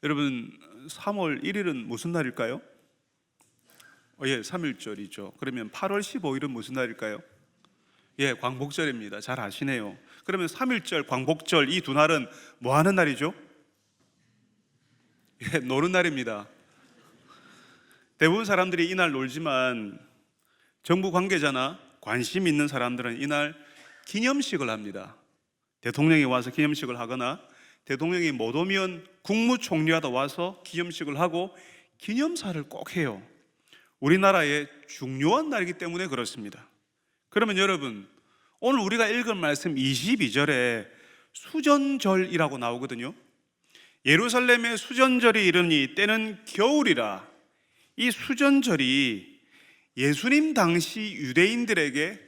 여러분, 3월 1일은 무슨 날일까요? 예, 3일절이죠. 그러면 8월 15일은 무슨 날일까요? 예, 광복절입니다. 잘 아시네요. 그러면 3일절, 광복절 이 두 날은 뭐 하는 날이죠? 예, 노는 날입니다. 대부분 사람들이 이날 놀지만 정부 관계자나 관심 있는 사람들은 이날 기념식을 합니다. 대통령이 와서 기념식을 하거나 대통령이 못 오면 국무총리가 와서 기념식을 하고 기념사를 꼭 해요. 우리나라의 중요한 날이기 때문에 그렇습니다. 그러면 여러분, 오늘 우리가 읽은 말씀 22절에 수전절이라고 나오거든요. 예루살렘의 수전절이 이르니 때는 겨울이라. 이 수전절이 예수님 당시 유대인들에게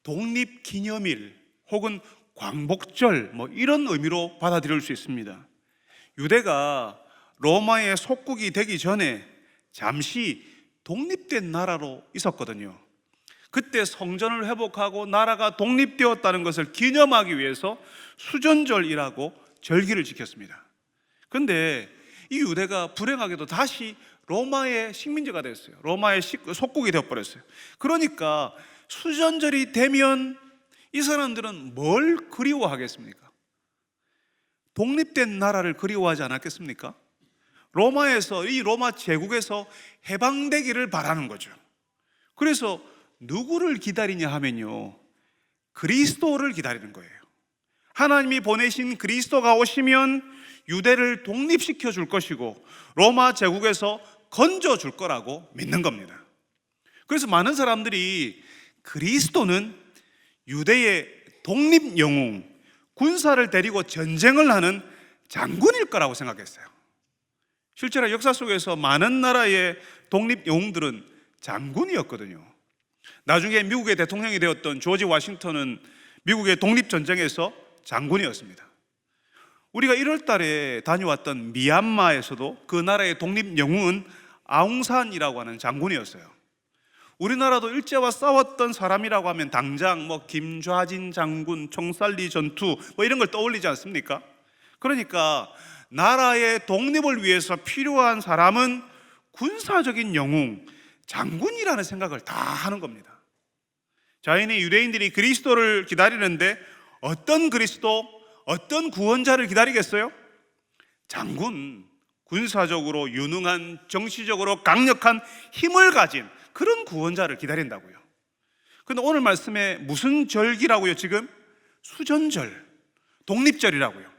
독립기념일 혹은 광복절 이런 의미로 받아들일 수 있습니다. 유대가 로마의 속국이 되기 전에 잠시 독립된 나라로 있었거든요. 그때 성전을 회복하고 나라가 독립되었다는 것을 기념하기 위해서 수전절이라고 절기를 지켰습니다. 그런데 이 유대가 불행하게도 다시 로마의 식민지가 됐어요. 로마의 속국이 되어버렸어요. 그러니까 수전절이 되면 이 사람들은 뭘 그리워하겠습니까? 독립된 나라를 그리워하지 않았겠습니까? 로마에서, 이 로마 제국에서 해방되기를 바라는 거죠. 그래서 누구를 기다리냐 하면요, 그리스도를 기다리는 거예요. 하나님이 보내신 그리스도가 오시면 유대를 독립시켜 줄 것이고 로마 제국에서 건져 줄 거라고 믿는 겁니다. 그래서 많은 사람들이 그리스도는 유대의 독립 영웅, 군사를 데리고 전쟁을 하는 장군일 거라고 생각했어요. 실제로 역사 속에서 많은 나라의 독립 영웅들은 장군이었거든요. 나중에 미국의 대통령이 되었던 조지 워싱턴은 미국의 독립전쟁에서 장군이었습니다. 우리가 1월 달에 다녀왔던 미얀마에서도 그 나라의 독립 영웅은 아웅산이라고 하는 장군이었어요. 우리나라도 일제와 싸웠던 사람이라고 하면 당장 김좌진 장군, 총살리 전투 이런 걸 떠올리지 않습니까? 그러니까 나라의 독립을 위해서 필요한 사람은 군사적인 영웅, 장군이라는 생각을 다 하는 겁니다. 자연히 유대인들이 그리스도를 기다리는데 어떤 그리스도, 어떤 구원자를 기다리겠어요? 장군, 군사적으로 유능한, 정치적으로 강력한 힘을 가진 그런 구원자를 기다린다고요. 그런데 오늘 말씀에 무슨 절기라고요? 지금 수전절, 독립절이라고요.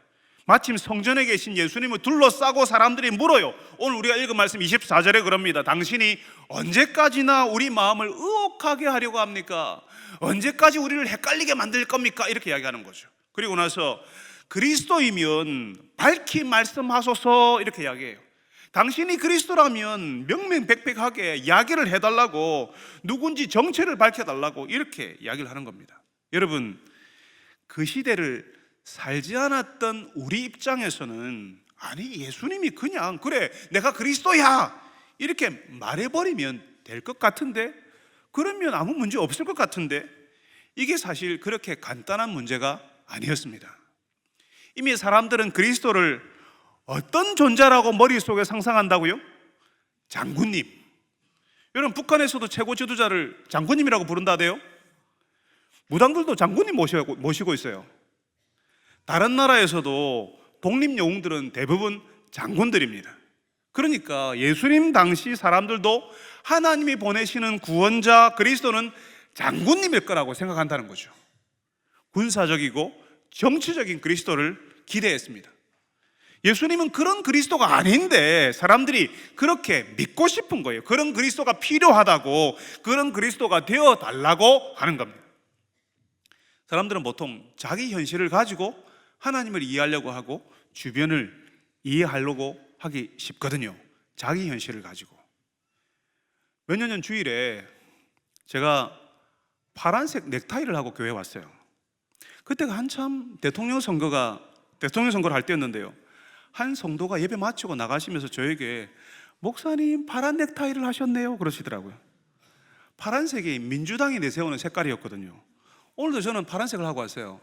마침 성전에 계신 예수님을 둘러싸고 사람들이 물어요. 오늘 우리가 읽은 말씀 24절에 그럽니다. 당신이 언제까지나 우리 마음을 의혹하게 하려고 합니까? 언제까지 우리를 헷갈리게 만들 겁니까? 이렇게 이야기하는 거죠. 그리고 나서 그리스도이면 밝히 말씀하소서 이렇게 이야기해요. 당신이 그리스도라면 명명백백하게 이야기를 해달라고, 누군지 정체를 밝혀달라고 이렇게 이야기를 하는 겁니다. 여러분, 그 시대를 살지 않았던 우리 입장에서는 아니, 예수님이 그냥 그래 내가 그리스도야 이렇게 말해버리면 될 것 같은데, 그러면 아무 문제 없을 것 같은데, 이게 사실 그렇게 간단한 문제가 아니었습니다. 이미 사람들은 그리스도를 어떤 존재라고 머릿속에 상상한다고요? 장군님. 여러분, 북한에서도 최고 지도자를 장군님이라고 부른다대요. 무당들도 장군님 모시고 있어요. 다른 나라에서도 독립 영웅들은 대부분 장군들입니다. 그러니까 예수님 당시 사람들도 하나님이 보내시는 구원자 그리스도는 장군님일 거라고 생각한다는 거죠. 군사적이고 정치적인 그리스도를 기대했습니다. 예수님은 그런 그리스도가 아닌데 사람들이 그렇게 믿고 싶은 거예요. 그런 그리스도가 필요하다고, 그런 그리스도가 되어달라고 하는 겁니다. 사람들은 보통 자기 현실을 가지고 하나님을 이해하려고 하고 주변을 이해하려고 하기 쉽거든요. 자기 현실을 가지고. 몇 년 전 주일에 제가 파란색 넥타이를 하고 교회에 왔어요. 그때가 한참 대통령 선거를 할 때였는데요. 한 성도가 예배 마치고 나가시면서 저에게 목사님 파란 넥타이를 하셨네요 그러시더라고요. 파란색이 민주당이 내세우는 색깔이었거든요. 오늘도 저는 파란색을 하고 왔어요.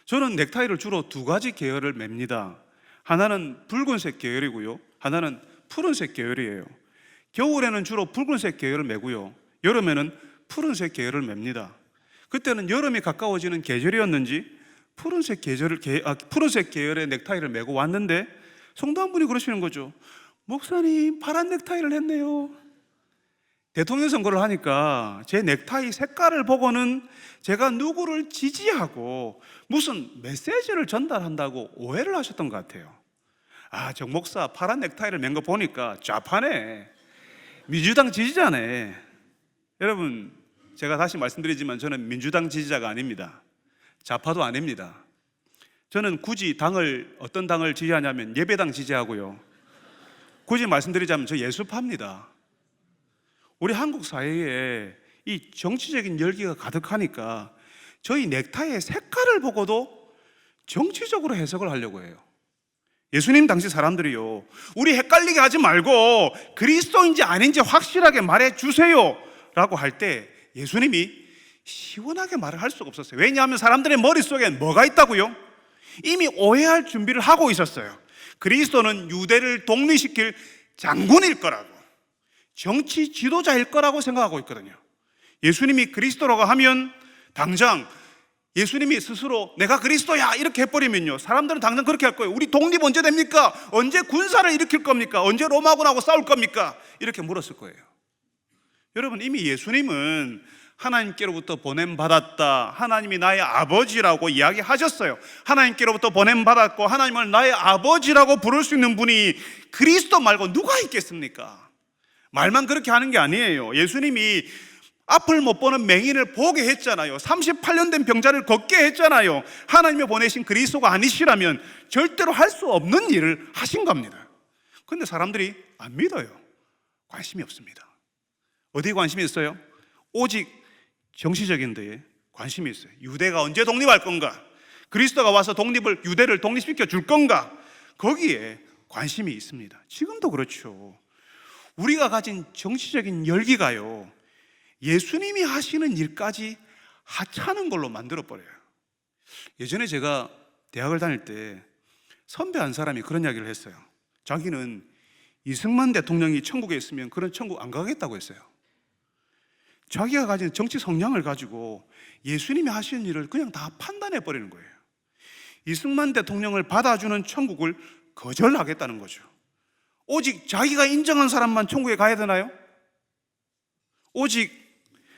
저는 넥타이를 주로 두 가지 계열을 맵니다. 하나는 붉은색 계열이고요, 하나는 푸른색 계열이에요. 겨울에는 주로 붉은색 계열을 매고요, 여름에는 푸른색 계열을 맵니다. 그때는 여름이 가까워지는 계절이었는지 푸른색 계열의 넥타이를 메고 왔는데 성도 한 분이 그러시는 거죠. 목사님, 파란 넥타이를 했네요. 대통령 선거를 하니까 제 넥타이 색깔을 보고는 제가 누구를 지지하고 무슨 메시지를 전달한다고 오해를 하셨던 것 같아요. 아, 정 목사 파란 넥타이를 맨 거 보니까 좌파네, 민주당 지지자네. 여러분, 제가 다시 말씀드리지만 저는 민주당 지지자가 아닙니다. 좌파도 아닙니다. 저는 굳이 어떤 당을 지지하냐면 예배당 지지하고요, 굳이 말씀드리자면 저 예수파입니다. 우리 한국 사회에 이 정치적인 열기가 가득하니까 저희 넥타이의 색깔을 보고도 정치적으로 해석을 하려고 해요. 예수님 당시 사람들이요, 우리 헷갈리게 하지 말고 그리스도인지 아닌지 확실하게 말해 주세요 라고 할 때 예수님이 시원하게 말을 할 수가 없었어요. 왜냐하면 사람들의 머릿속에 뭐가 있다고요? 이미 오해할 준비를 하고 있었어요. 그리스도는 유대를 독립시킬 장군일 거라고, 정치 지도자일 거라고 생각하고 있거든요. 예수님이 그리스도라고 하면 당장 예수님이 스스로 내가 그리스도야 이렇게 해버리면요, 사람들은 당장 그렇게 할 거예요. 우리 독립 언제 됩니까? 언제 군사를 일으킬 겁니까? 언제 로마군하고 싸울 겁니까? 이렇게 물었을 거예요. 여러분, 이미 예수님은 하나님께로부터 보냄받았다, 하나님이 나의 아버지라고 이야기하셨어요. 하나님께로부터 보냄받았고 하나님을 나의 아버지라고 부를 수 있는 분이 그리스도 말고 누가 있겠습니까? 말만 그렇게 하는 게 아니에요. 예수님이 앞을 못 보는 맹인을 보게 했잖아요. 38년 된 병자를 걷게 했잖아요. 하나님이 보내신 그리스도가 아니시라면 절대로 할 수 없는 일을 하신 겁니다. 그런데 사람들이 안 믿어요. 관심이 없습니다. 어디에 관심이 있어요? 오직 정치적인 데에 관심이 있어요. 유대가 언제 독립할 건가? 그리스도가 와서 유대를 독립시켜 줄 건가? 거기에 관심이 있습니다. 지금도 그렇죠. 우리가 가진 정치적인 열기가요, 예수님이 하시는 일까지 하찮은 걸로 만들어버려요. 예전에 제가 대학을 다닐 때 선배 한 사람이 그런 이야기를 했어요. 자기는 이승만 대통령이 천국에 있으면 그런 천국 안 가겠다고 했어요. 자기가 가진 정치 성향을 가지고 예수님이 하시는 일을 그냥 다 판단해 버리는 거예요. 이승만 대통령을 받아주는 천국을 거절하겠다는 거죠. 오직 자기가 인정한 사람만 천국에 가야 되나요? 오직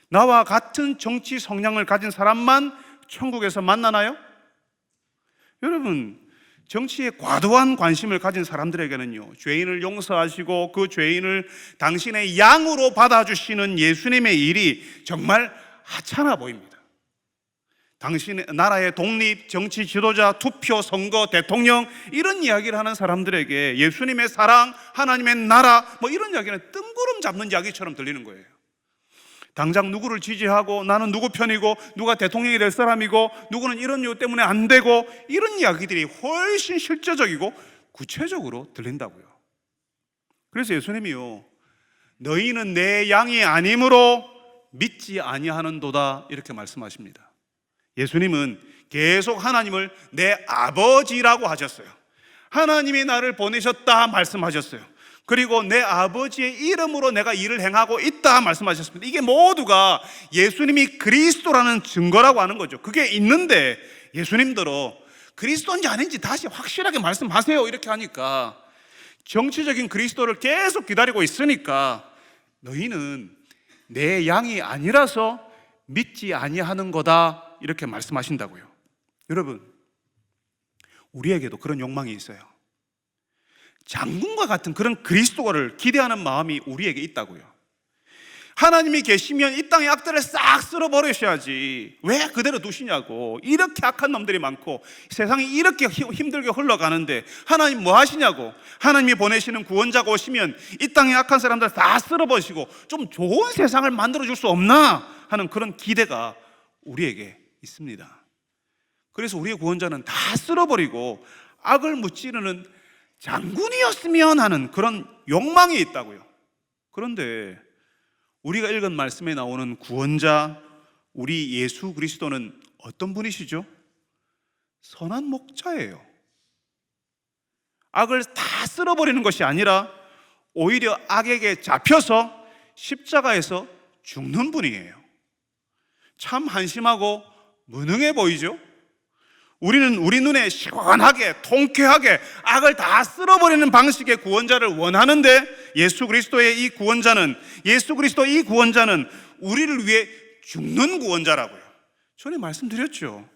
나와 같은 정치 성향을 가진 사람만 천국에서 만나나요? 여러분, 정치에 과도한 관심을 가진 사람들에게는요, 죄인을 용서하시고 그 죄인을 당신의 양으로 받아주시는 예수님의 일이 정말 하찮아 보입니다. 당신의 나라의 독립, 정치 지도자, 투표, 선거, 대통령 이런 이야기를 하는 사람들에게 예수님의 사랑, 하나님의 나라 이런 이야기는 뜬구름 잡는 이야기처럼 들리는 거예요. 당장 누구를 지지하고 나는 누구 편이고 누가 대통령이 될 사람이고 누구는 이런 이유 때문에 안 되고 이런 이야기들이 훨씬 실제적이고 구체적으로 들린다고요. 그래서 예수님이요, 너희는 내 양이 아니므로 믿지 아니하는도다 이렇게 말씀하십니다. 예수님은 계속 하나님을 내 아버지라고 하셨어요. 하나님이 나를 보내셨다 말씀하셨어요. 그리고 내 아버지의 이름으로 내가 일을 행하고 있다 말씀하셨습니다. 이게 모두가 예수님이 그리스도라는 증거라고 하는 거죠. 그게 있는데 예수님들은 그리스도인지 아닌지 다시 확실하게 말씀하세요 이렇게 하니까 정치적인 그리스도를 계속 기다리고 있으니까 너희는 내 양이 아니라서 믿지 아니하는 거다 이렇게 말씀하신다고요. 여러분, 우리에게도 그런 욕망이 있어요. 장군과 같은 그런 그리스도를 기대하는 마음이 우리에게 있다고요. 하나님이 계시면 이 땅의 악들을 싹 쓸어버리셔야지 왜 그대로 두시냐고. 이렇게 악한 놈들이 많고 세상이 이렇게 힘들게 흘러가는데 하나님 뭐 하시냐고. 하나님이 보내시는 구원자가 오시면 이 땅의 악한 사람들 다 쓸어버리시고 좀 좋은 세상을 만들어줄 수 없나 하는 그런 기대가 우리에게 있습니다. 그래서 우리의 구원자는 다 쓸어버리고 악을 무찌르는 장군이었으면 하는 그런 욕망이 있다고요. 그런데 우리가 읽은 말씀에 나오는 구원자, 우리 예수 그리스도는 어떤 분이시죠? 선한 목자예요. 악을 다 쓸어버리는 것이 아니라 오히려 악에게 잡혀서 십자가에서 죽는 분이에요. 참 한심하고 무능해 보이죠? 우리는 우리 눈에 시원하게 통쾌하게 악을 다 쓸어버리는 방식의 구원자를 원하는데 예수 그리스도의 이 구원자는 우리를 위해 죽는 구원자라고요. 전에 말씀드렸죠.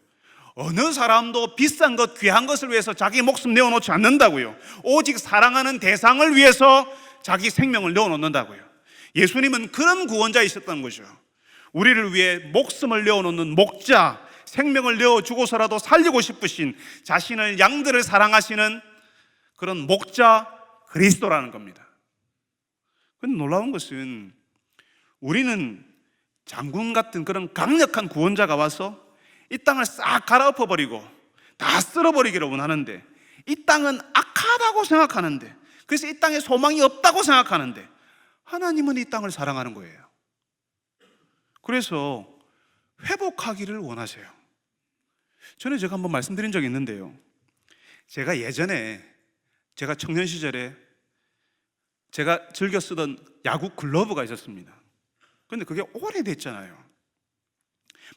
어느 사람도 비싼 것, 귀한 것을 위해서 자기 목숨 내어놓지 않는다고요. 오직 사랑하는 대상을 위해서 자기 생명을 내어놓는다고요. 예수님은 그런 구원자이셨다는 거죠. 우리를 위해 목숨을 내어놓는 목자, 생명을 내어주고서라도 살리고 싶으신, 자신을 양들을 사랑하시는 그런 목자 그리스도라는 겁니다. 그런데 놀라운 것은 우리는 장군 같은 그런 강력한 구원자가 와서 이 땅을 싹 갈아엎어버리고 다 쓸어버리기를 원하는데, 이 땅은 악하다고 생각하는데, 그래서 이 땅에 소망이 없다고 생각하는데, 하나님은 이 땅을 사랑하는 거예요. 그래서 회복하기를 원하세요. 전에 제가 한번 말씀드린 적이 있는데요, 제가 예전에 제가 청년 시절에 제가 즐겨 쓰던 야구 글러브가 있었습니다. 그런데 그게 오래됐잖아요.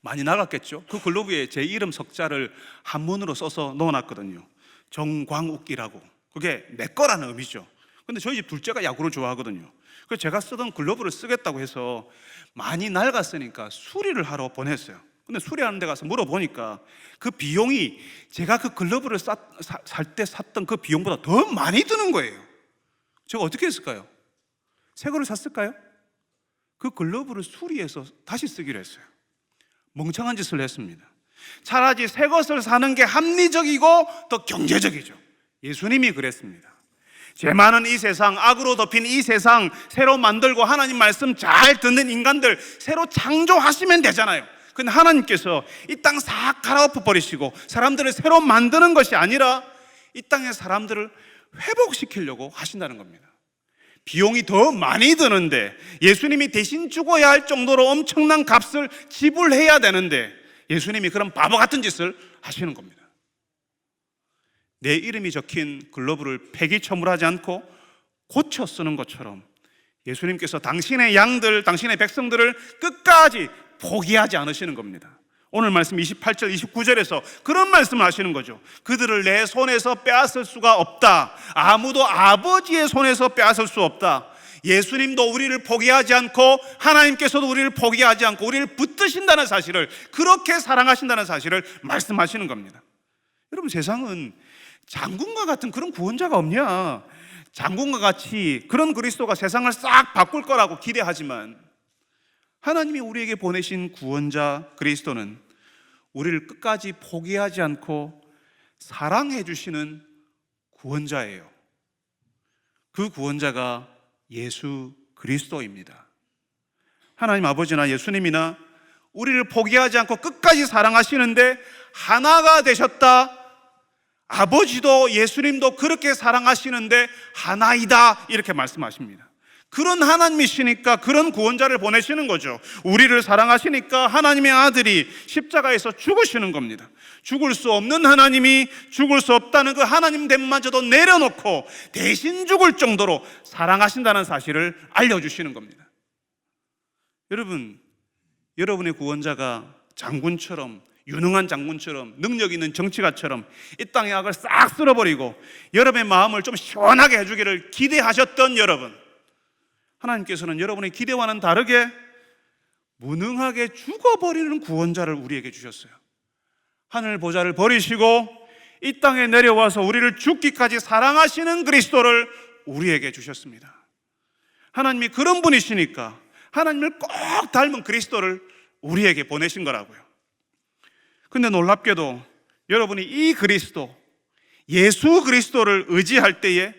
많이 나갔겠죠. 그 글러브에 제 이름 석자를 한문으로 써서 넣어놨거든요. 정광욱이라고. 그게 내 거라는 의미죠. 근데 저희 집 둘째가 야구를 좋아하거든요. 그래서 제가 쓰던 글러브를 쓰겠다고 해서 많이 낡았으니까 수리를 하러 보냈어요. 근데 수리하는 데 가서 물어보니까 그 비용이 제가 그 글러브를 살 때 샀던 그 비용보다 더 많이 드는 거예요. 제가 어떻게 했을까요? 새 거를 샀을까요? 그 글러브를 수리해서 다시 쓰기로 했어요. 멍청한 짓을 했습니다. 차라리 새 것을 사는 게 합리적이고 더 경제적이죠. 예수님이 그랬습니다. 죄 많은 이 세상, 악으로 덮인 이 세상 새로 만들고 하나님 말씀 잘 듣는 인간들 새로 창조하시면 되잖아요. 근데 하나님께서 이 땅 싹 갈아엎어 버리시고 사람들을 새로 만드는 것이 아니라 이 땅의 사람들을 회복시키려고 하신다는 겁니다. 비용이 더 많이 드는데, 예수님이 대신 죽어야 할 정도로 엄청난 값을 지불해야 되는데 예수님이 그런 바보 같은 짓을 하시는 겁니다. 내 이름이 적힌 글러브를 폐기처물하지 않고 고쳐 쓰는 것처럼 예수님께서 당신의 양들, 당신의 백성들을 끝까지 포기하지 않으시는 겁니다. 오늘 말씀 28절, 29절에서 그런 말씀을 하시는 거죠. 그들을 내 손에서 빼앗을 수가 없다. 아무도 아버지의 손에서 빼앗을 수 없다. 예수님도 우리를 포기하지 않고 하나님께서도 우리를 포기하지 않고 우리를 붙드신다는 사실을, 그렇게 사랑하신다는 사실을 말씀하시는 겁니다. 여러분, 세상은 장군과 같은 그런 구원자가 없냐? 장군과 같이 그런 그리스도가 세상을 싹 바꿀 거라고 기대하지만, 하나님이 우리에게 보내신 구원자 그리스도는 우리를 끝까지 포기하지 않고 사랑해 주시는 구원자예요. 그 구원자가 예수 그리스도입니다. 하나님 아버지나 예수님이나 우리를 포기하지 않고 끝까지 사랑하시는데 하나가 되셨다. 아버지도 예수님도 그렇게 사랑하시는데 하나이다, 이렇게 말씀하십니다. 그런 하나님이시니까 그런 구원자를 보내시는 거죠. 우리를 사랑하시니까 하나님의 아들이 십자가에서 죽으시는 겁니다. 죽을 수 없는 하나님이 죽을 수 없다는 그 하나님됨마저도 내려놓고 대신 죽을 정도로 사랑하신다는 사실을 알려주시는 겁니다. 여러분, 여러분의 구원자가 장군처럼, 유능한 장군처럼, 능력 있는 정치가처럼 이 땅의 악을 싹 쓸어버리고 여러분의 마음을 좀 시원하게 해주기를 기대하셨던 여러분, 하나님께서는 여러분의 기대와는 다르게 무능하게 죽어버리는 구원자를 우리에게 주셨어요. 하늘 보좌를 버리시고 이 땅에 내려와서 우리를 죽기까지 사랑하시는 그리스도를 우리에게 주셨습니다. 하나님이 그런 분이시니까 하나님을 꼭 닮은 그리스도를 우리에게 보내신 거라고요. 근데 놀랍게도 여러분이 이 그리스도, 예수 그리스도를 의지할 때에,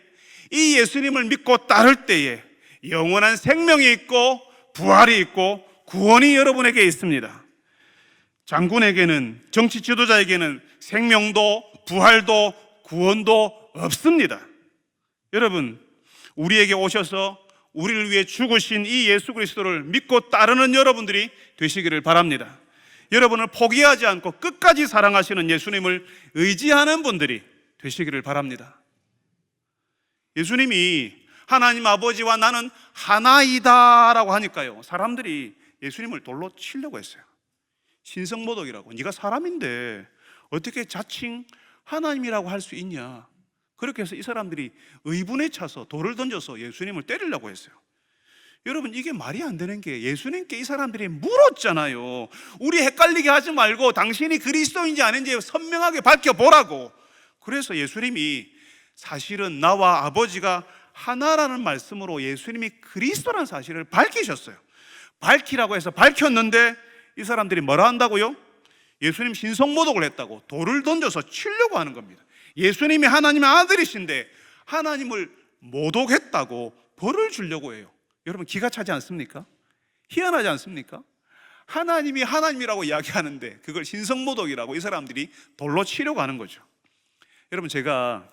이 예수님을 믿고 따를 때에 영원한 생명이 있고 부활이 있고 구원이 여러분에게 있습니다. 장군에게는, 정치 지도자에게는 생명도 부활도 구원도 없습니다. 여러분, 우리에게 오셔서 우리를 위해 죽으신 이 예수 그리스도를 믿고 따르는 여러분들이 되시기를 바랍니다. 여러분을 포기하지 않고 끝까지 사랑하시는 예수님을 의지하는 분들이 되시기를 바랍니다. 예수님이 하나님 아버지와 나는 하나이다라고 하니까요, 사람들이 예수님을 돌로 치려고 했어요. 신성모독이라고. 네가 사람인데 어떻게 자칭 하나님이라고 할 수 있냐. 그렇게 해서 이 사람들이 의분에 차서 돌을 던져서 예수님을 때리려고 했어요. 여러분, 이게 말이 안 되는 게, 예수님께 이 사람들이 물었잖아요. 우리 헷갈리게 하지 말고 당신이 그리스도인지 아닌지 선명하게 밝혀보라고. 그래서 예수님이 사실은 나와 아버지가 하나라는 말씀으로 예수님이 그리스도라는 사실을 밝히셨어요. 밝히라고 해서 밝혔는데 이 사람들이 뭐라 한다고요? 예수님 신성모독을 했다고 돌을 던져서 치려고 하는 겁니다. 예수님이 하나님의 아들이신데 하나님을 모독했다고 벌을 주려고 해요. 여러분, 기가 차지 않습니까? 희한하지 않습니까? 하나님이 하나님이라고 이야기하는데 그걸 신성모독이라고 이 사람들이 돌로 치려고 하는 거죠. 여러분, 제가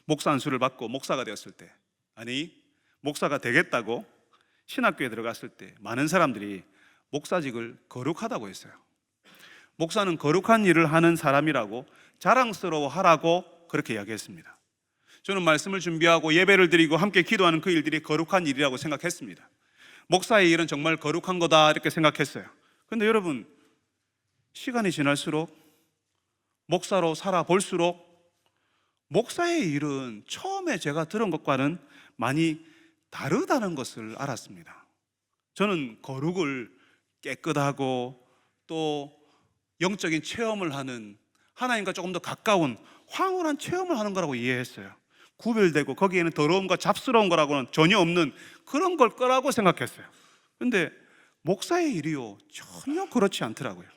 목사 안수를 받고 목사가 되었을 때, 아니 목사가 되겠다고 신학교에 들어갔을 때 많은 사람들이 목사직을 거룩하다고 했어요. 목사는 거룩한 일을 하는 사람이라고 자랑스러워하라고 그렇게 이야기했습니다. 저는 말씀을 준비하고 예배를 드리고 함께 기도하는 그 일들이 거룩한 일이라고 생각했습니다. 목사의 일은 정말 거룩한 거다 이렇게 생각했어요. 그런데 여러분, 시간이 지날수록 목사로 살아볼수록 목사의 일은 처음에 제가 들은 것과는 많이 다르다는 것을 알았습니다. 저는 거룩을 깨끗하고 또 영적인 체험을 하는, 하나님과 조금 더 가까운 황홀한 체험을 하는 거라고 이해했어요. 구별되고 거기에는 더러움과 잡스러운 거라고는 전혀 없는 그런 걸 거라고 생각했어요. 그런데 목사의 일이요, 전혀 그렇지 않더라고요.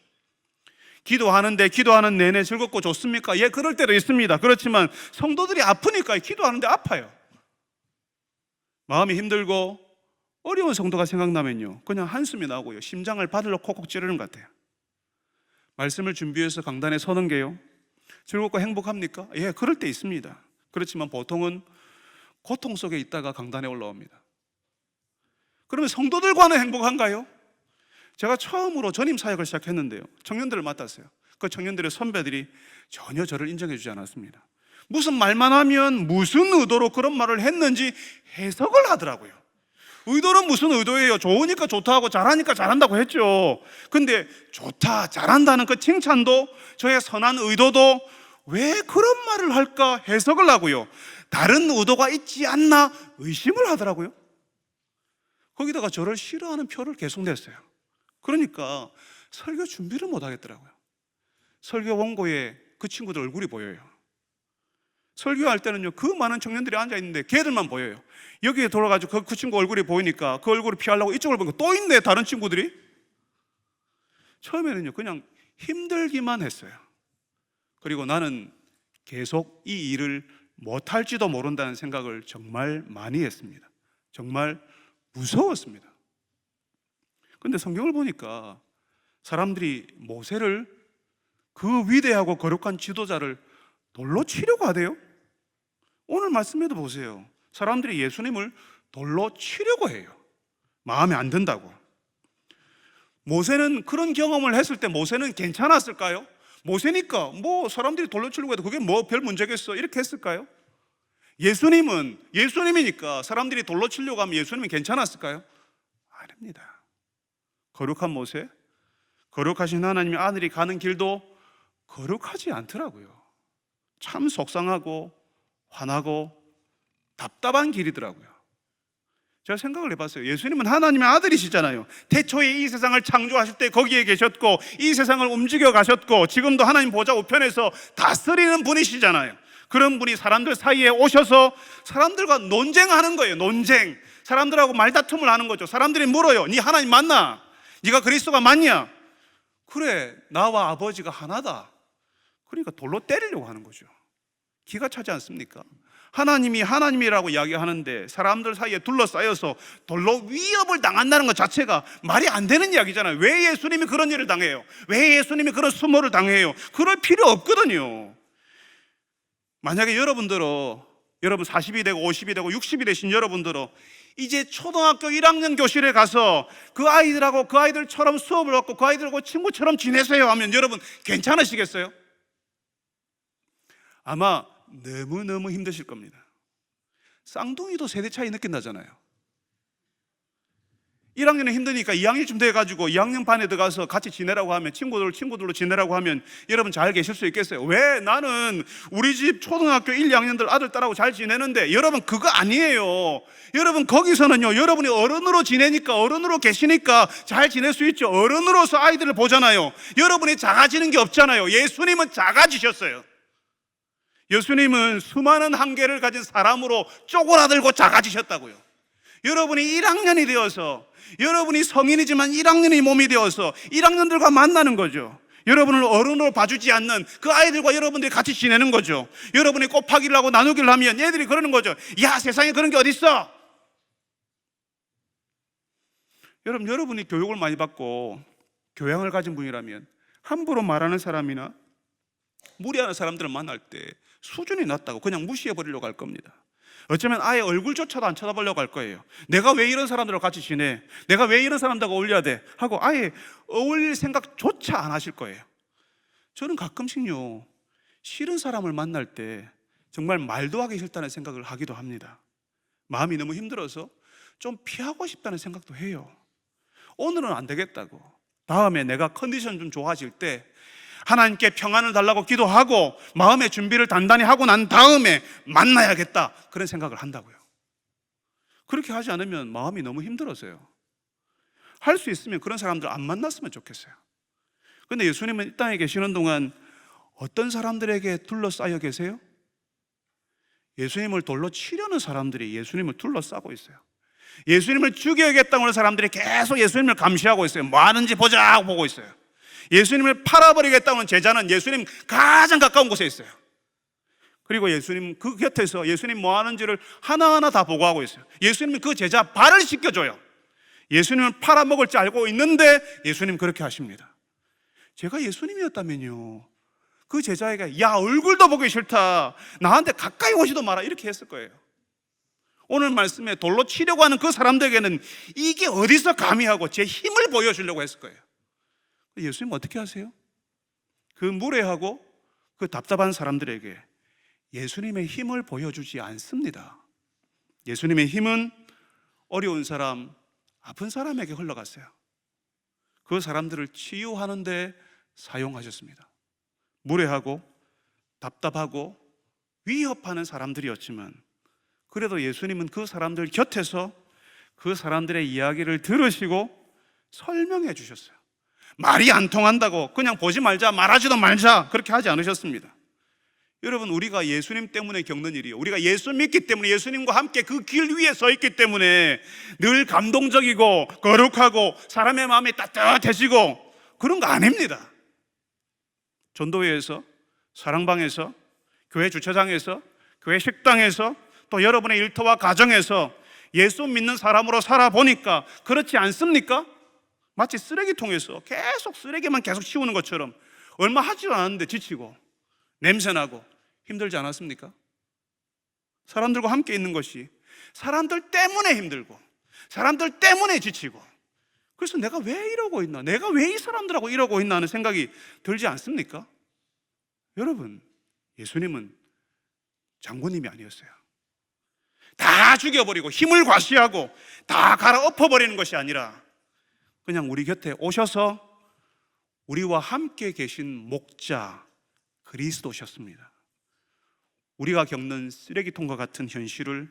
기도하는데 기도하는 내내 즐겁고 좋습니까? 예, 그럴 때도 있습니다. 그렇지만 성도들이 아프니까 기도하는데 아파요. 마음이 힘들고 어려운 성도가 생각나면요, 그냥 한숨이 나오고요, 심장을 바늘로 콕콕 찌르는 것 같아요. 말씀을 준비해서 강단에 서는 게요, 즐겁고 행복합니까? 예, 그럴 때 있습니다. 그렇지만 보통은 고통 속에 있다가 강단에 올라옵니다. 그러면 성도들과는 행복한가요? 제가 처음으로 전임 사역을 시작했는데요, 청년들을 맡았어요. 그 청년들의 선배들이 전혀 저를 인정해 주지 않았습니다. 무슨 말만 하면 무슨 의도로 그런 말을 했는지 해석을 하더라고요. 의도는 무슨 의도예요? 좋으니까 좋다고 잘하니까 잘한다고 했죠. 근데 좋다, 잘한다는 그 칭찬도, 저의 선한 의도도 왜 그런 말을 할까 해석을 하고요, 다른 의도가 있지 않나 의심을 하더라고요. 거기다가 저를 싫어하는 표를 계속 냈어요. 그러니까 설교 준비를 못 하겠더라고요. 설교 원고에 그 친구들 얼굴이 보여요. 설교할 때는요, 그 많은 청년들이 앉아있는데 걔들만 보여요. 여기에 돌아가지고 그 친구 얼굴이 보이니까 그 얼굴을 피하려고 이쪽을 보니까 또 있네, 다른 친구들이. 처음에는요, 그냥 힘들기만 했어요. 그리고 나는 계속 이 일을 못할지도 모른다는 생각을 정말 많이 했습니다. 정말 무서웠습니다. 그런데 성경을 보니까 사람들이 모세를, 그 위대하고 거룩한 지도자를 돌로 치려고 하대요. 오늘 말씀에도 보세요. 사람들이 예수님을 돌로 치려고 해요. 마음에 안 든다고. 모세는 그런 경험을 했을 때 모세는 괜찮았을까요? 모세니까 뭐 사람들이 돌로 치려고 해도 그게 뭐 별 문제겠어 이렇게 했을까요? 예수님이니까 사람들이 돌로 치려고 하면 예수님은 괜찮았을까요? 아닙니다. 거룩한 모세, 거룩하신 하나님의 아들이 가는 길도 거룩하지 않더라고요. 참 속상하고 화나고 답답한 길이더라고요. 제가 생각을 해봤어요. 예수님은 하나님의 아들이시잖아요. 태초에 이 세상을 창조하실 때 거기에 계셨고 이 세상을 움직여 가셨고 지금도 하나님 보좌 우편에서 다스리는 분이시잖아요. 그런 분이 사람들 사이에 오셔서 사람들과 논쟁하는 거예요. 논쟁. 사람들하고 말다툼을 하는 거죠. 사람들이 물어요. 네 하나님 맞나? 네가 그리스도가 맞냐? 그래, 나와 아버지가 하나다. 그러니까 돌로 때리려고 하는 거죠. 기가 차지 않습니까? 하나님이 하나님이라고 이야기하는데 사람들 사이에 둘러싸여서 돌로 위협을 당한다는 것 자체가 말이 안 되는 이야기잖아요. 왜 예수님이 그런 일을 당해요? 왜 예수님이 그런 수모를 당해요? 그럴 필요 없거든요. 만약에 여러분 40이 되고 50이 되고 60이 되신 여러분들은 이제 초등학교 1학년 교실에 가서 그 아이들처럼 수업을 받고 그 아이들하고 친구처럼 지내세요 하면 여러분 괜찮으시겠어요? 아마 너무너무 힘드실 겁니다. 쌍둥이도 세대 차이 느낀다잖아요. 1학년은 힘드니까 2학년쯤 돼가지고 2학년 반에 들어가서 같이 지내라고 하면, 친구들로 지내라고 하면 여러분 잘 계실 수 있겠어요? 왜 나는 우리 집 초등학교 1, 2학년들 아들, 딸하고 잘 지내는데? 여러분 그거 아니에요. 여러분 거기서는요, 여러분이 어른으로 지내니까, 어른으로 계시니까 잘 지낼 수 있죠. 어른으로서 아이들을 보잖아요. 여러분이 작아지는 게 없잖아요. 예수님은 작아지셨어요. 예수님은 수많은 한계를 가진 사람으로 쪼그라들고 작아지셨다고요. 여러분이 1학년이 되어서, 여러분이 성인이지만 1학년이 몸이 되어서 1학년들과 만나는 거죠. 여러분을 어른으로 봐주지 않는 그 아이들과 여러분들이 같이 지내는 거죠. 여러분이 곱하기를 하고 나누기를 하면 얘들이 그러는 거죠. 야, 세상에 그런 게 어딨어? 여러분이 교육을 많이 받고 교양을 가진 분이라면 함부로 말하는 사람이나 무리하는 사람들을 만날 때 수준이 낮다고 그냥 무시해버리려고 할 겁니다. 어쩌면 아예 얼굴조차도 안 쳐다보려고 할 거예요. 내가 왜 이런 사람들과 같이 지내? 내가 왜 이런 사람들과 어울려야 돼? 하고 아예 어울릴 생각조차 안 하실 거예요. 저는 가끔씩요, 싫은 사람을 만날 때 정말 말도 하기 싫다는 생각을 하기도 합니다. 마음이 너무 힘들어서 좀 피하고 싶다는 생각도 해요. 오늘은 안 되겠다고, 다음에 내가 컨디션 좀 좋아질 때 하나님께 평안을 달라고 기도하고 마음의 준비를 단단히 하고 난 다음에 만나야겠다, 그런 생각을 한다고요. 그렇게 하지 않으면 마음이 너무 힘들어서요. 할 수 있으면 그런 사람들 안 만났으면 좋겠어요. 그런데 예수님은 이 땅에 계시는 동안 어떤 사람들에게 둘러싸여 계세요? 예수님을 돌로 치려는 사람들이 예수님을 둘러싸고 있어요. 예수님을 죽여야겠다고 하는 사람들이 계속 예수님을 감시하고 있어요. 뭐 하는지 보자 하고 보고 있어요. 예수님을 팔아버리겠다는 제자는 예수님 가장 가까운 곳에 있어요. 그리고 예수님 그 곁에서 예수님 뭐 하는지를 하나하나 다 보고하고 있어요. 예수님은 그 제자 발을 씻겨줘요. 예수님을 팔아먹을 줄 알고 있는데 예수님 그렇게 하십니다. 제가 예수님이었다면요, 그 제자에게 야, 얼굴도 보기 싫다, 나한테 가까이 오지도 마라, 이렇게 했을 거예요. 오늘 말씀에 돌로 치려고 하는 그 사람들에게는 이게 어디서 감히 하고 제 힘을 보여주려고 했을 거예요. 예수님 어떻게 하세요? 그 무례하고 그 답답한 사람들에게 예수님의 힘을 보여주지 않습니다. 예수님의 힘은 어려운 사람, 아픈 사람에게 흘러갔어요. 그 사람들을 치유하는 데 사용하셨습니다. 무례하고 답답하고 위협하는 사람들이었지만 그래도 예수님은 그 사람들 곁에서 그 사람들의 이야기를 들으시고 설명해 주셨어요. 말이 안 통한다고 그냥 보지 말자, 말하지도 말자, 그렇게 하지 않으셨습니다. 여러분, 우리가 예수님 때문에 겪는 일이요, 우리가 예수 믿기 때문에, 예수님과 함께 그 길 위에 서 있기 때문에 늘 감동적이고 거룩하고 사람의 마음이 따뜻해지고 그런 거 아닙니다. 전도회에서, 사랑방에서, 교회 주차장에서, 교회 식당에서, 또 여러분의 일터와 가정에서 예수 믿는 사람으로 살아보니까 그렇지 않습니까? 마치 쓰레기통에서 계속 쓰레기만 계속 치우는 것처럼 얼마 하지도 않았는데 지치고 냄새나고 힘들지 않았습니까? 사람들과 함께 있는 것이 사람들 때문에 힘들고 사람들 때문에 지치고, 그래서 내가 왜 이러고 있나, 내가 왜 이 사람들하고 이러고 있나 하는 생각이 들지 않습니까? 여러분, 예수님은 장군님이 아니었어요. 다 죽여버리고 힘을 과시하고 다 갈아엎어버리는 것이 아니라 그냥 우리 곁에 오셔서 우리와 함께 계신 목자 그리스도셨습니다. 우리가 겪는 쓰레기통과 같은 현실을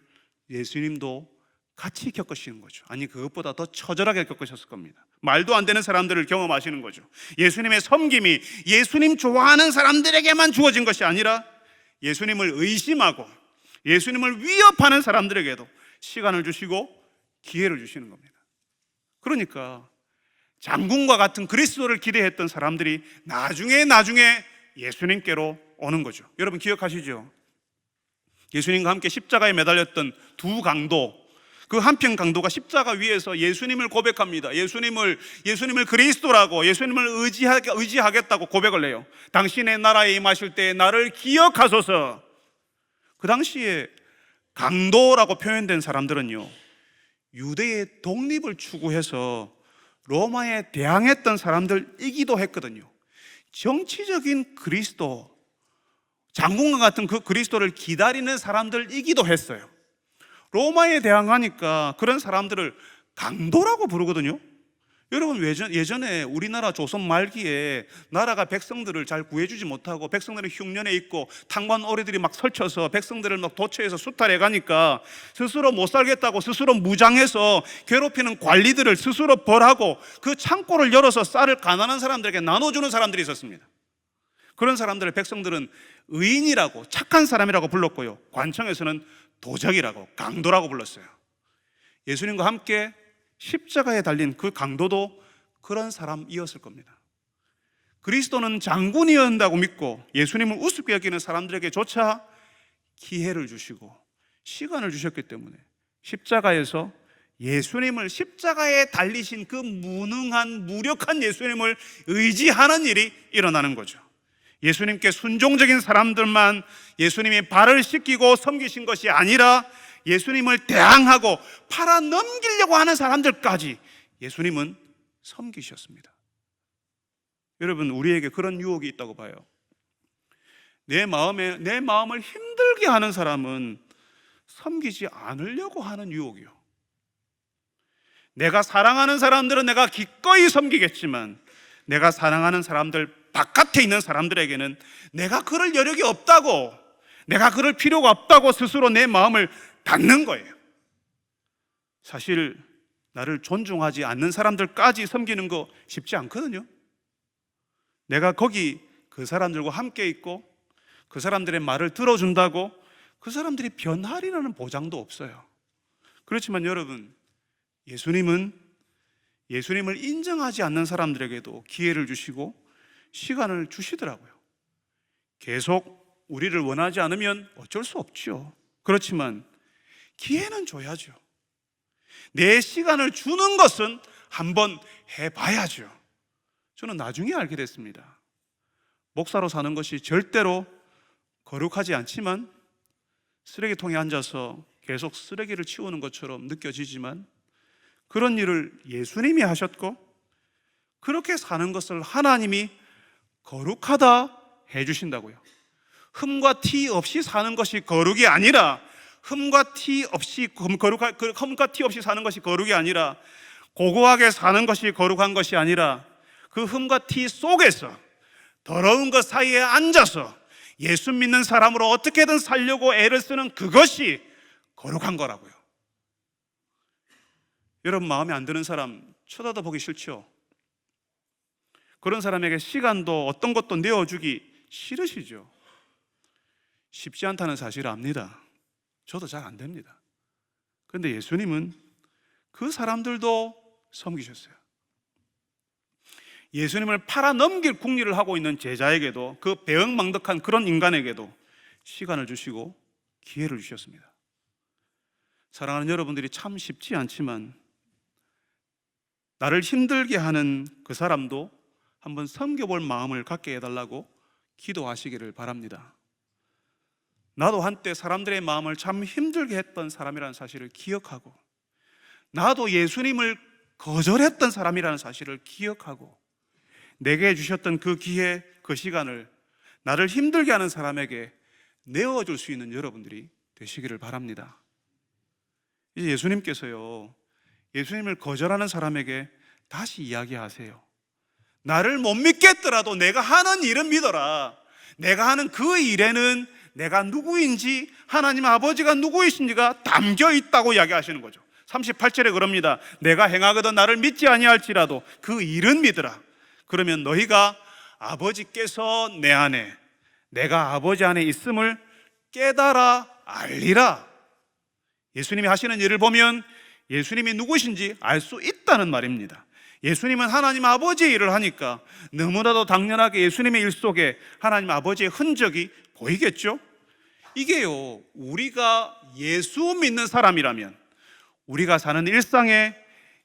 예수님도 같이 겪으시는 거죠. 아니, 그것보다 더 처절하게 겪으셨을 겁니다. 말도 안 되는 사람들을 경험하시는 거죠. 예수님의 섬김이 예수님 좋아하는 사람들에게만 주어진 것이 아니라 예수님을 의심하고 예수님을 위협하는 사람들에게도 시간을 주시고 기회를 주시는 겁니다. 그러니까 장군과 같은 그리스도를 기대했던 사람들이 나중에 예수님께로 오는 거죠. 여러분 기억하시죠? 예수님과 함께 십자가에 매달렸던 두 강도, 그 한편 강도가 십자가 위에서 예수님을 고백합니다. 예수님을 그리스도라고, 예수님을 의지하겠다고 고백을 해요. 당신의 나라에 임하실 때 나를 기억하소서. 그 당시에 강도라고 표현된 사람들은요, 유대의 독립을 추구해서 로마에 대항했던 사람들이기도 했거든요. 정치적인 그리스도, 장군과 같은 그 그리스도를 기다리는 사람들이기도 했어요. 로마에 대항하니까 그런 사람들을 강도라고 부르거든요. 여러분, 예전에 우리나라 조선 말기에 나라가 백성들을 잘 구해주지 못하고 백성들은 흉년에 있고 탕관 오리들이 막 설쳐서 백성들을 막 도처에서 수탈해 가니까 스스로 못 살겠다고 스스로 무장해서 괴롭히는 관리들을 스스로 벌하고 그 창고를 열어서 쌀을 가난한 사람들에게 나눠주는 사람들이 있었습니다. 그런 사람들을 백성들은 의인이라고, 착한 사람이라고 불렀고요, 관청에서는 도적이라고, 강도라고 불렀어요. 예수님과 함께 십자가에 달린 그 강도도 그런 사람이었을 겁니다. 그리스도는 장군이었다고 믿고 예수님을 우습게 여기는 사람들에게조차 기회를 주시고 시간을 주셨기 때문에 십자가에서 예수님을, 십자가에 달리신 그 무능한 무력한 예수님을 의지하는 일이 일어나는 거죠. 예수님께 순종적인 사람들만 예수님이 발을 씻기고 섬기신 것이 아니라 예수님을 대항하고 팔아넘기려고 하는 사람들까지 예수님은 섬기셨습니다. 여러분, 우리에게 그런 유혹이 있다고 봐요. 내 마음을 힘들게 하는 사람은 섬기지 않으려고 하는 유혹이요. 내가 사랑하는 사람들은 내가 기꺼이 섬기겠지만 내가 사랑하는 사람들 바깥에 있는 사람들에게는 내가 그럴 여력이 없다고, 내가 그럴 필요가 없다고 스스로 내 마음을 닫는 거예요. 사실 나를 존중하지 않는 사람들까지 섬기는 거 쉽지 않거든요. 내가 거기 그 사람들과 함께 있고 그 사람들의 말을 들어준다고 그 사람들이 변하리라는 보장도 없어요. 그렇지만 여러분, 예수님을 인정하지 않는 사람들에게도 기회를 주시고 시간을 주시더라고요. 계속 우리를 원하지 않으면 어쩔 수 없죠. 그렇지만 기회는 줘야죠. 내 시간을 주는 것은 한번 해봐야죠. 저는 나중에 알게 됐습니다. 목사로 사는 것이 절대로 거룩하지 않지만 쓰레기통에 앉아서 계속 쓰레기를 치우는 것처럼 느껴지지만 그런 일을 예수님이 하셨고 그렇게 사는 것을 하나님이 거룩하다 해주신다고요. 흠과 티 없이 사는 것이 거룩이 아니라 흠과 티 없이 사는 것이 거룩이 아니라 고고하게 사는 것이 거룩한 것이 아니라 그 흠과 티 속에서 더러운 것 사이에 앉아서 예수 믿는 사람으로 어떻게든 살려고 애를 쓰는 그것이 거룩한 거라고요. 여러분, 마음에 안 드는 사람 쳐다도 보기 싫죠? 그런 사람에게 시간도 어떤 것도 내어주기 싫으시죠? 쉽지 않다는 사실을 압니다. 저도 잘 안 됩니다. 그런데 예수님은 그 사람들도 섬기셨어요. 예수님을 팔아넘길 궁리를 하고 있는 제자에게도, 그 배은망덕한 그런 인간에게도 시간을 주시고 기회를 주셨습니다. 사랑하는 여러분들이, 참 쉽지 않지만 나를 힘들게 하는 그 사람도 한번 섬겨볼 마음을 갖게 해달라고 기도하시기를 바랍니다. 나도 한때 사람들의 마음을 참 힘들게 했던 사람이라는 사실을 기억하고, 나도 예수님을 거절했던 사람이라는 사실을 기억하고, 내게 주셨던 그 기회, 그 시간을 나를 힘들게 하는 사람에게 내어줄 수 있는 여러분들이 되시기를 바랍니다. 이제 예수님께서요, 예수님을 거절하는 사람에게 다시 이야기하세요. 나를 못 믿겠더라도 내가 하는 일은 믿어라. 내가 하는 그 일에는 내가 누구인지, 하나님 아버지가 누구이신지가 담겨 있다고 이야기하시는 거죠. 38절에 그럽니다. 내가 행하거든 나를 믿지 아니할지라도 그 일은 믿으라. 그러면 너희가 아버지께서 내 안에, 내가 아버지 안에 있음을 깨달아 알리라. 예수님이 하시는 일을 보면 예수님이 누구신지 알 수 있다는 말입니다. 예수님은 하나님 아버지의 일을 하니까 너무나도 당연하게 예수님의 일 속에 하나님 아버지의 흔적이 보이겠죠? 이게요, 우리가 예수 믿는 사람이라면 우리가 사는 일상에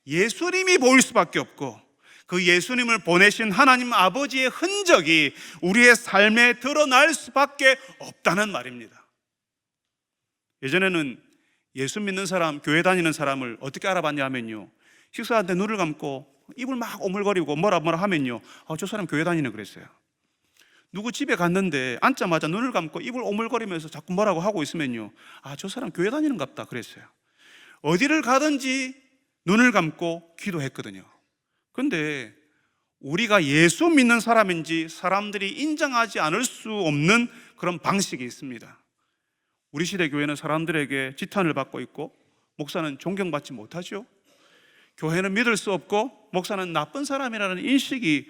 예수님이 보일 수밖에 없고, 그 예수님을 보내신 하나님 아버지의 흔적이 우리의 삶에 드러날 수밖에 없다는 말입니다. 예전에는 예수 믿는 사람, 교회 다니는 사람을 어떻게 알아봤냐 하면요, 식사할 때 눈을 감고 입을 막 오물거리고 뭐라 하면요, 저 사람 교회 다니네 그랬어요. 누구 집에 갔는데 앉자마자 눈을 감고 입을 오물거리면서 자꾸 뭐라고 하고 있으면요, 아, 저 사람 교회 다니는갑다 그랬어요. 어디를 가든지 눈을 감고 기도했거든요. 그런데 우리가 예수 믿는 사람인지 사람들이 인정하지 않을 수 없는 그런 방식이 있습니다. 우리 시대 교회는 사람들에게 지탄을 받고 있고 목사는 존경받지 못하죠. 교회는 믿을 수 없고 목사는 나쁜 사람이라는 인식이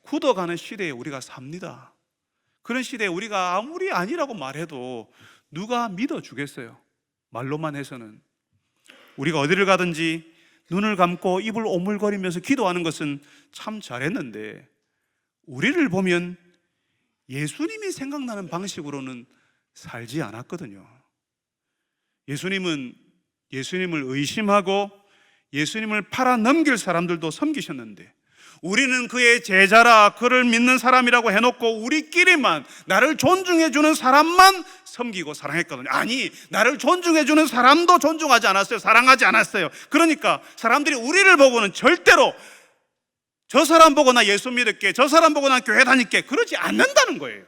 굳어가는 시대에 우리가 삽니다. 그런 시대에 우리가 아무리 아니라고 말해도 누가 믿어주겠어요? 말로만 해서는. 우리가 어디를 가든지 눈을 감고 입을 오물거리면서 기도하는 것은 참 잘했는데, 우리를 보면 예수님이 생각나는 방식으로는 살지 않았거든요. 예수님을 의심하고 예수님을 팔아넘길 사람들도 섬기셨는데, 우리는 그의 제자라 그를 믿는 사람이라고 해놓고 우리끼리만, 나를 존중해주는 사람만 섬기고 사랑했거든요. 아니, 나를 존중해주는 사람도 존중하지 않았어요. 사랑하지 않았어요. 그러니까 사람들이 우리를 보고는 절대로 저 사람 보고 나 예수 믿을게, 저 사람 보고 나 교회 다닐게, 그러지 않는다는 거예요.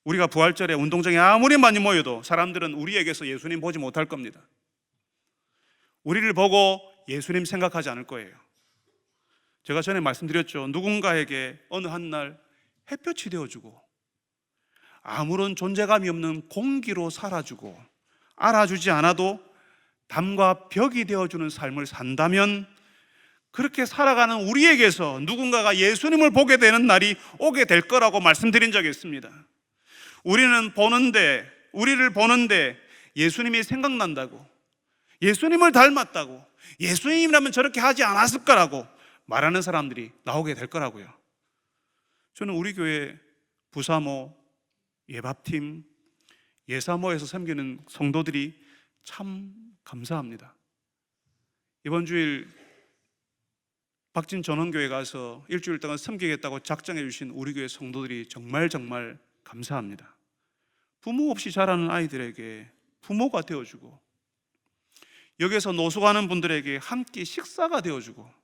우리가 부활절에 운동장에 아무리 많이 모여도 사람들은 우리에게서 예수님 보지 못할 겁니다. 우리를 보고 예수님 생각하지 않을 거예요. 제가 전에 말씀드렸죠. 누군가에게 어느 한날 햇볕이 되어주고 아무런 존재감이 없는 공기로 살아주고 알아주지 않아도 담과 벽이 되어주는 삶을 산다면, 그렇게 살아가는 우리에게서 누군가가 예수님을 보게 되는 날이 오게 될 거라고 말씀드린 적이 있습니다. 우리를 보는데 예수님이 생각난다고, 예수님을 닮았다고, 예수님이라면 저렇게 하지 않았을 거라고 말하는 사람들이 나오게 될 거라고요. 저는 우리 교회 부사모, 예밥팀, 예사모에서 섬기는 성도들이 참 감사합니다. 이번 주일 박진 전원교회 가서 일주일 동안 섬기겠다고 작정해 주신 우리 교회 성도들이 정말 감사합니다. 부모 없이 자라는 아이들에게 부모가 되어주고, 여기서 노숙하는 분들에게 한 끼 식사가 되어주고,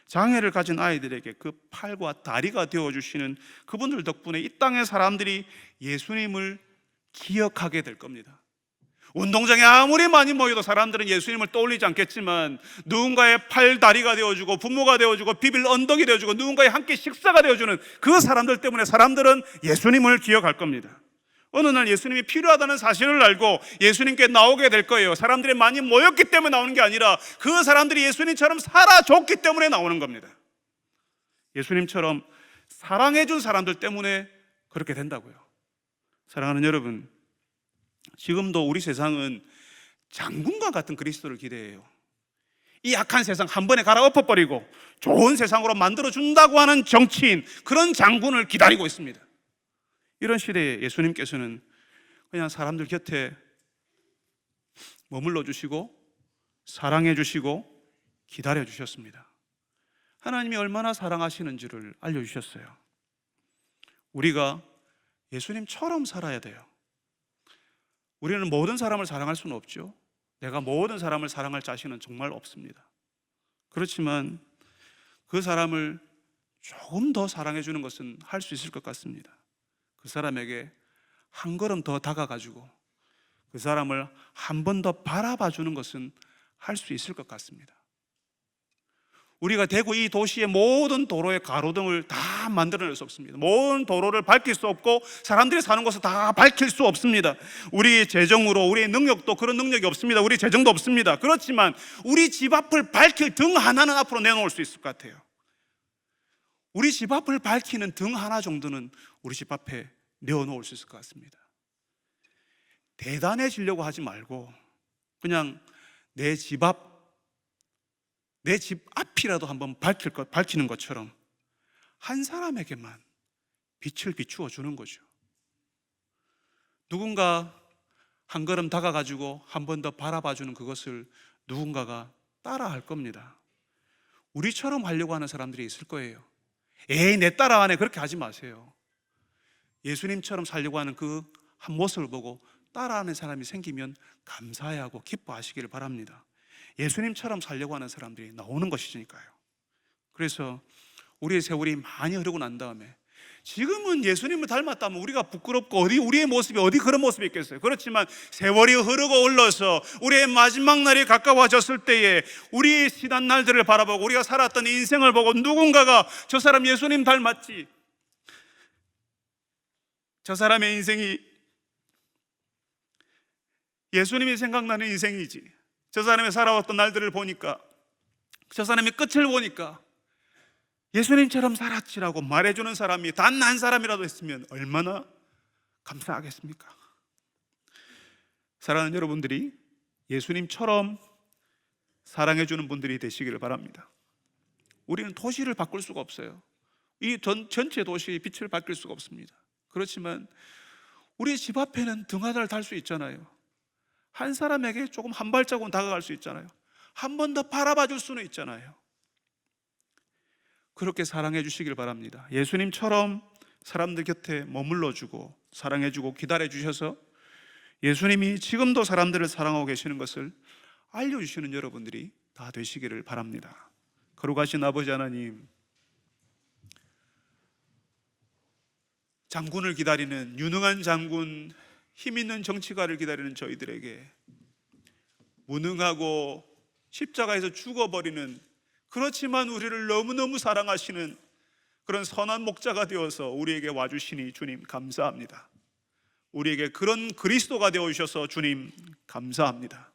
장애를 가진 아이들에게 그 팔과 다리가 되어주시는 그분들 덕분에 이 땅의 사람들이 예수님을 기억하게 될 겁니다. 운동장에 아무리 많이 모여도 사람들은 예수님을 떠올리지 않겠지만, 누군가의 팔, 다리가 되어주고 부모가 되어주고 비빌 언덕이 되어주고 누군가의 한 끼 식사가 되어주는 그 사람들 때문에 사람들은 예수님을 기억할 겁니다. 어느 날 예수님이 필요하다는 사실을 알고 예수님께 나오게 될 거예요. 사람들이 많이 모였기 때문에 나오는 게 아니라 그 사람들이 예수님처럼 살아줬기 때문에 나오는 겁니다. 예수님처럼 사랑해준 사람들 때문에 그렇게 된다고요. 사랑하는 여러분, 지금도 우리 세상은 장군과 같은 그리스도를 기대해요. 이 악한 세상 한 번에 갈아엎어버리고 좋은 세상으로 만들어준다고 하는 정치인, 그런 장군을 기다리고 있습니다. 이런 시대에 예수님께서는 그냥 사람들 곁에 머물러 주시고 사랑해 주시고 기다려 주셨습니다. 하나님이 얼마나 사랑하시는지를 알려주셨어요. 우리가 예수님처럼 살아야 돼요. 우리는 모든 사람을 사랑할 수는 없죠. 내가 모든 사람을 사랑할 자신은 정말 없습니다. 그렇지만 그 사람을 조금 더 사랑해 주는 것은 할 수 있을 것 같습니다. 그 사람에게 한 걸음 더 다가가지고 그 사람을 한 번 더 바라봐 주는 것은 할 수 있을 것 같습니다. 우리가 대구 이 도시의 모든 도로의 가로등을 다 만들어낼 수 없습니다. 모든 도로를 밝힐 수 없고 사람들이 사는 곳을 다 밝힐 수 없습니다. 우리 재정으로, 우리의 능력도 그런 능력이 없습니다. 우리 재정도 없습니다. 그렇지만 우리 집 앞을 밝힐 등 하나는 앞으로 내놓을 수 있을 것 같아요. 우리 집 앞을 밝히는 등 하나 정도는 우리 집 앞에 내어놓을 수 있을 것 같습니다. 대단해지려고 하지 말고 그냥 내 집 앞이라도 한번 밝히는 것처럼 한 사람에게만 빛을 비추어 주는 거죠. 누군가 한 걸음 다가가지고 한 번 더 바라봐 주는 그것을 누군가가 따라 할 겁니다. 우리처럼 하려고 하는 사람들이 있을 거예요. 에이, 내 따라하네, 그렇게 하지 마세요. 예수님처럼 살려고 하는 그 한 모습을 보고 따라하는 사람이 생기면 감사해하고 기뻐하시기를 바랍니다. 예수님처럼 살려고 하는 사람들이 나오는 것이니까요. 그래서 우리의 세월이 많이 흐르고 난 다음에 지금은 예수님을 닮았다면 우리가 부끄럽고 우리의 모습이 어디 그런 모습이 있겠어요. 그렇지만 세월이 흐르고 흘러서 우리의 마지막 날이 가까워졌을 때에 우리의 지난 날들을 바라보고 우리가 살았던 인생을 보고 누군가가 저 사람 예수님 닮았지, 저 사람의 인생이 예수님이 생각나는 인생이지, 저 사람이 살아왔던 날들을 보니까, 저 사람의 끝을 보니까 예수님처럼 살았지라고 말해주는 사람이 단 한 사람이라도 있으면 얼마나 감사하겠습니까? 사랑하는 여러분들이 예수님처럼 사랑해주는 분들이 되시기를 바랍니다. 우리는 도시를 바꿀 수가 없어요. 이 전체 도시의 빛을 바꿀 수가 없습니다. 그렇지만 우리 집 앞에는 등 하나를 달 수 있잖아요. 한 사람에게 조금 한 발자국은 다가갈 수 있잖아요. 한 번 더 바라봐 줄 수는 있잖아요. 그렇게 사랑해 주시길 바랍니다. 예수님처럼 사람들 곁에 머물러 주고 사랑해 주고 기다려 주셔서 예수님이 지금도 사람들을 사랑하고 계시는 것을 알려주시는 여러분들이 다 되시기를 바랍니다. 거룩하신 아버지 하나님, 장군을 기다리는 유능한 장군, 힘 있는 정치가를 기다리는 저희들에게 무능하고 십자가에서 죽어버리는, 그렇지만 우리를 너무너무 사랑하시는 그런 선한 목자가 되어서 우리에게 와주시니 주님 감사합니다. 우리에게 그런 그리스도가 되어주셔서 주님 감사합니다.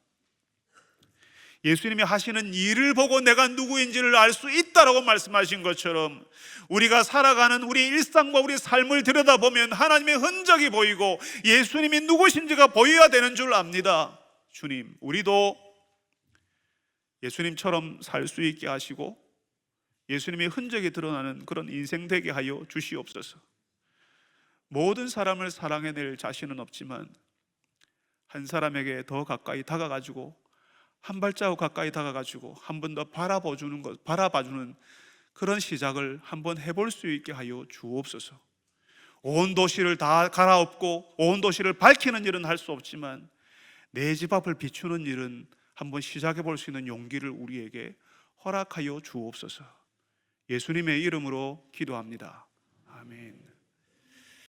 예수님이 하시는 일을 보고 내가 누구인지를 알 수 있다라고 말씀하신 것처럼 우리가 살아가는 우리 일상과 우리 삶을 들여다보면 하나님의 흔적이 보이고 예수님이 누구신지가 보여야 되는 줄 압니다. 주님, 우리도 예수님처럼 살 수 있게 하시고 예수님의 흔적이 드러나는 그런 인생 되게 하여 주시옵소서. 모든 사람을 사랑해낼 자신은 없지만 한 사람에게 더 가까이 다가가지고 한 발자국 가까이 다가가지고 한 번 더 바라봐주는 그런 시작을 한번 해볼 수 있게 하여 주옵소서. 온 도시를 다 갈아엎고 온 도시를 밝히는 일은 할 수 없지만 내 집 앞을 비추는 일은 한번 시작해 볼 수 있는 용기를 우리에게 허락하여 주옵소서. 예수님의 이름으로 기도합니다. 아멘.